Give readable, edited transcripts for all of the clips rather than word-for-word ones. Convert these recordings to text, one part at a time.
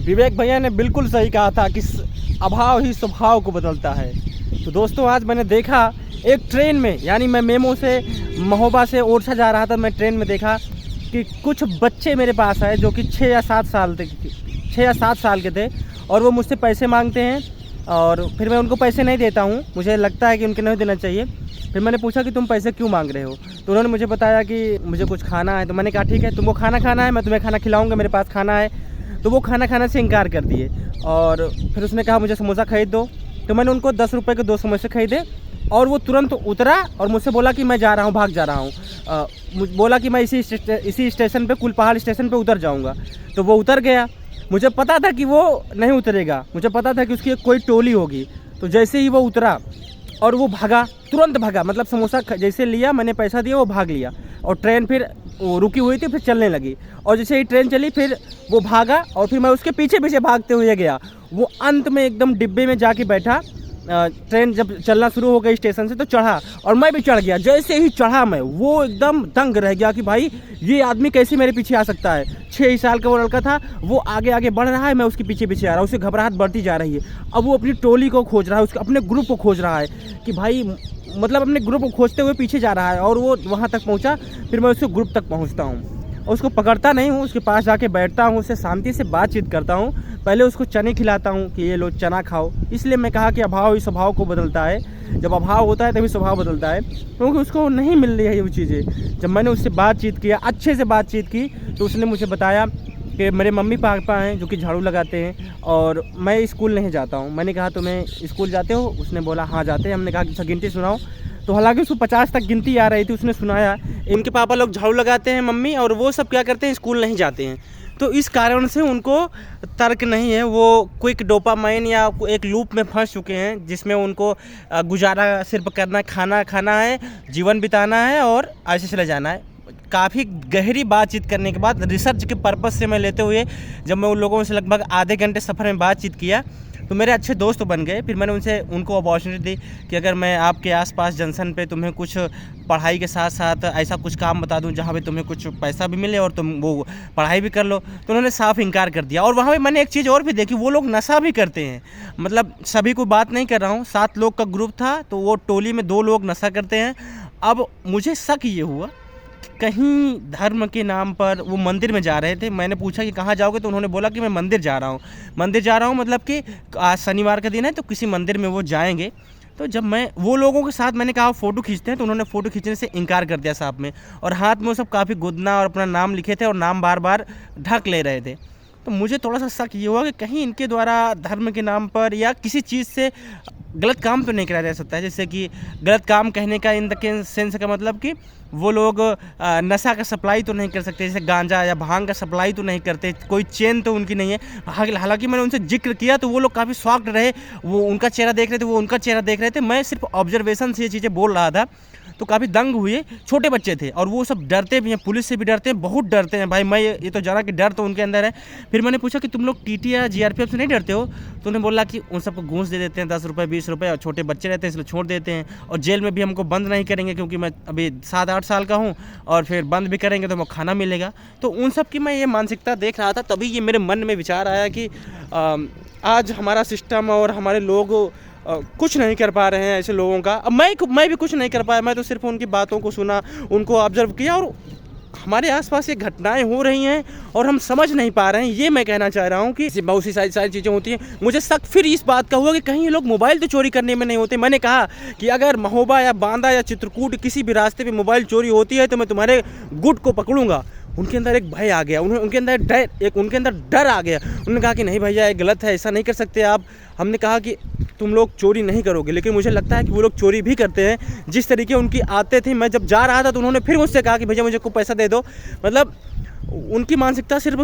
विवेक भैया ने बिल्कुल सही कहा था कि अभाव ही स्वभाव को बदलता है। तो दोस्तों आज मैंने देखा एक ट्रेन में, यानी मैं मेमो से महोबा से ओरछा जा रहा था, मैं ट्रेन में देखा कि कुछ बच्चे मेरे पास आए जो कि 6 या 7 साल के थे और वो मुझसे पैसे मांगते हैं और फिर मैं उनको पैसे नहीं देता हूँ, मुझे लगता है कि उनको नहीं देना चाहिए। फिर मैंने पूछा कि तुम पैसे क्यों मांग रहे हो, तो उन्होंने मुझे बताया कि मुझे कुछ खाना है। तो मैंने कहा ठीक है, तुमको खाना खाना है, मैं तुम्हें खाना खिलाऊँगा, मेरे पास खाना है। तो वो खाना खाने से इनकार कर दिए और फिर उसने कहा मुझे समोसा खरीद दो। तो मैंने उनको 10 रुपये के 2 समोसे खरीदे और वो तुरंत उतरा और मुझसे बोला कि मैं जा रहा हूँ, भाग जा रहा हूँ। बोला कि मैं इसी स्टेशन पे, कुलपहाड़ स्टेशन पे उतर जाऊँगा। तो वो उतर गया। मुझे पता था कि वो नहीं उतरेगा, मुझे पता था कि उसकी कोई टोली होगी। तो जैसे ही वो उतरा और वो भागा, तुरंत भागा, मतलब समोसा जैसे लिया, मैंने पैसा दिया, वो भाग लिया और ट्रेन फिर वो रुकी हुई थी, फिर चलने लगी। और जैसे ही ट्रेन चली फिर वो भागा और फिर मैं उसके पीछे पीछे भागते हुए गया। वो अंत में एकदम डिब्बे में जाके बैठा। ट्रेन जब चलना शुरू हो गई स्टेशन से तो चढ़ा और मैं भी चढ़ गया। जैसे ही चढ़ा मैं, वो एकदम दंग रह गया कि भाई ये आदमी कैसे मेरे पीछे आ सकता है। 6 साल का वो लड़का था, वो आगे आगे बढ़ रहा है, मैं उसके पीछे पीछे आ रहा हूँ। उसे घबराहट बढ़ती जा रही है। अब वो अपनी टोली को खोज रहा है, उसके अपने ग्रुप को खोज रहा है कि भाई, मतलब अपने ग्रुप को खोजते हुए पीछे जा रहा है। और वो वहाँ तक पहुँचा, फिर मैं उसके ग्रुप तक पहुँचता हूँ और उसको पकड़ता नहीं हूँ, उसके पास जाके बैठता हूँ, उससे शांति से बातचीत करता हूँ। पहले उसको चने खिलाता हूँ कि ये लो चना खाओ। इसलिए मैं कहा कि अभाव ही स्वभाव को बदलता है। जब अभाव होता है तभी स्वभाव बदलता है, क्योंकि उसको नहीं मिल रही है वो चीज़ें। जब मैंने उससे बातचीत किया, अच्छे से बातचीत की, तो उसने मुझे बताया कि मेरे मम्मी पापा हैं जो कि झाड़ू लगाते हैं और मैं स्कूल नहीं जाता हूँ। मैंने कहा तुम्हें स्कूल जाते हो? उसने बोला हाँ जाते हैं। हमने कहा कि अच्छा गिनती सुनाओ। तो हालांकि उसको 50 तक गिनती आ रही थी, उसने सुनाया इनके पापा लोग झाड़ू लगाते हैं मम्मी, और वो सब क्या करते हैं, स्कूल नहीं जाते हैं। तो इस कारण से उनको तर्क नहीं है, वो क्विक डोपामाइन या एक लूप में फंस चुके हैं जिसमें उनको गुजारा सिर्फ करना, खाना खाना है, जीवन बिताना है और ऐसे चले जाना है। काफ़ी गहरी बातचीत करने के बाद, रिसर्च के पर्पज़ से मैं लेते हुए, जब मैं उन लोगों से लगभग आधे घंटे सफ़र में बातचीत किया तो मेरे अच्छे दोस्त बन गए। फिर मैंने उनको अपॉर्चुनिटी दी कि अगर मैं आपके आसपास जंक्शन पे तुम्हें कुछ पढ़ाई के साथ साथ ऐसा कुछ काम बता दूं जहाँ पे तुम्हें कुछ पैसा भी मिले और तुम वो पढ़ाई भी कर लो, तो उन्होंने साफ इनकार कर दिया। और वहाँ पे मैंने एक चीज़ और भी देखी, वो लोग नशा भी करते हैं। मतलब सभी को बात नहीं कर रहा हूँ, 7 लोग का ग्रुप था, तो वो टोली में 2 लोग नशा करते हैं। अब मुझे शक ये हुआ कहीं धर्म के नाम पर वो मंदिर में जा रहे थे। मैंने पूछा कि कहाँ जाओगे, तो उन्होंने बोला कि मैं मंदिर जा रहा हूँ, मतलब कि आज शनिवार का दिन है तो किसी मंदिर में वो जाएंगे। तो जब मैं वो लोगों के साथ मैंने कहा फ़ोटो खींचते हैं, तो उन्होंने फ़ोटो खींचने से इनकार कर दिया साहब में, और हाथ में वो सब काफ़ी गुदना और अपना नाम लिखे थे और नाम बार बार ढक ले रहे थे। तो मुझे थोड़ा सा शक ये हुआ कि कहीं इनके द्वारा धर्म के नाम पर या किसी चीज़ से गलत काम तो नहीं कराया जा सकता है। जैसे कि गलत काम कहने का इन द सेंस का मतलब कि वो लोग नशा का सप्लाई तो नहीं कर सकते, जैसे गांजा या भांग का सप्लाई तो नहीं करते, कोई चेन तो उनकी नहीं है। हालांकि मैंने उनसे जिक्र किया तो वो लोग काफ़ी शॉक्ड रहे, वो उनका चेहरा देख रहे थे, वो उनका चेहरा देख रहे थे। मैं सिर्फ ऑब्जर्वेशन से ये चीज़ें बोल रहा था, तो काफ़ी दंग हुए। छोटे बच्चे थे और वो सब डरते भी हैं, पुलिस से भी डरते हैं, बहुत डरते हैं भाई। मैं ये तो जाना कि डर तो उनके अंदर है। फिर मैंने पूछा कि तुम लोग टीटी या जीआरपीएफ से नहीं डरते हो? तो उन्होंने बोला कि उन सबको घूस दे देते हैं, 10 रुपये 20 रुपये, और छोटे बच्चे रहते हैं इसलिए छोड़ देते हैं, और जेल में भी हमको बंद नहीं करेंगे क्योंकि मैं अभी 7-8 साल का हूँ, और फिर बंद भी करेंगे तो हमको खाना मिलेगा। तो उन सब की मैं ये मानसिकता देख रहा था, तभी ये मेरे मन में विचार आया कि आज हमारा सिस्टम और हमारे लोग कुछ नहीं कर पा रहे हैं ऐसे लोगों का। अब मैं भी कुछ नहीं कर पाया, मैं तो सिर्फ उनकी बातों को सुना, उनको ऑब्जर्व किया, और हमारे आसपास ये घटनाएं हो रही हैं और हम समझ नहीं पा रहे हैं। ये मैं कहना चाह रहा हूँ कि बहुत सी सारी चीज़ें होती हैं। मुझे शक फिर इस बात का हुआ कि कहीं ये लोग मोबाइल तो चोरी करने में नहीं होते। मैंने कहा कि अगर महोबा या बांदा या चित्रकूट किसी भी रास्ते पे मोबाइल चोरी होती है तो मैं तुम्हारे गुट को पकड़ूंगा। उनके अंदर एक भय आ गया, उनके अंदर डर आ गया। उन्होंने कहा कि नहीं भैया ये गलत है, ऐसा नहीं कर सकते आप। हमने कहा कि तुम लोग चोरी नहीं करोगे, लेकिन मुझे लगता है कि वो लोग चोरी भी करते हैं। जिस तरीके उनकी आते थे, मैं जब जा रहा था तो उन्होंने फिर मुझसे कहा कि भैया मुझे को पैसा दे दो। मतलब उनकी मानसिकता सिर्फ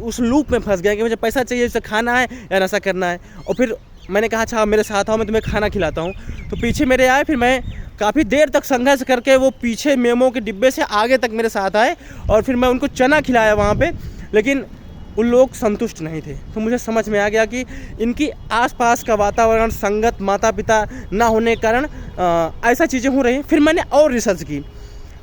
उस लूप में फंस गया कि मुझे पैसा चाहिए, उसे खाना है या नशा करना है। और फिर मैंने कहा अच्छा मेरे साथ आओ, मैं तुम्हें खाना खिलाता हूँ। तो पीछे मेरे आए, फिर मैं काफ़ी देर तक संघर्ष करके वो पीछे मेमो के डिब्बे से आगे तक मेरे साथ आए, और फिर मैं उनको चना खिलाया वहाँ पे, लेकिन उन लोग संतुष्ट नहीं थे। तो मुझे समझ में आ गया कि इनकी आसपास का वातावरण, संगत, माता पिता ना होने के कारण ऐसा चीज़ें हो रही हैं। फिर मैंने और रिसर्च की,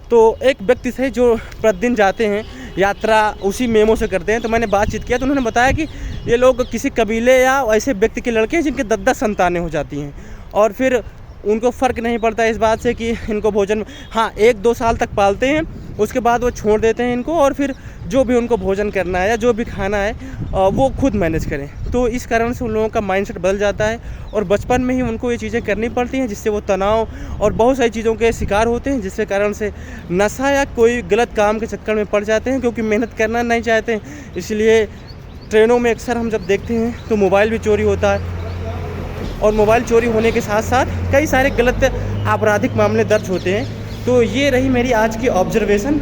तो एक व्यक्ति थे जो प्रतिदिन जाते हैं यात्रा, उसी मेमो से करते हैं। तो मैंने बातचीत किया तो उन्होंने बताया कि ये लोग किसी कबीले या ऐसे व्यक्ति के लड़के हैं जिनके 10-10 संतानें हो जाती हैं, और फिर उनको फ़र्क नहीं पड़ता इस बात से कि इनको भोजन, हाँ 1-2 साल तक पालते हैं, उसके बाद वो छोड़ देते हैं इनको, और फिर जो भी उनको भोजन करना है या जो भी खाना है वो खुद मैनेज करें। तो इस कारण से उन लोगों का माइंडसेट बदल जाता है, और बचपन में ही उनको ये चीज़ें करनी पड़ती हैं, जिससे वो तनाव और बहुत सारी चीज़ों के शिकार होते हैं, जिसके कारण से नशा या कोई गलत काम के चक्कर में पड़ जाते हैं, क्योंकि मेहनत करना नहीं चाहते हैं। इसलिए ट्रेनों में अक्सर हम जब देखते हैं तो मोबाइल भी चोरी होता है, और मोबाइल चोरी होने के साथ साथ कई सारे गलत आपराधिक मामले दर्ज होते हैं। तो ये रही मेरी आज की ऑब्जर्वेशन।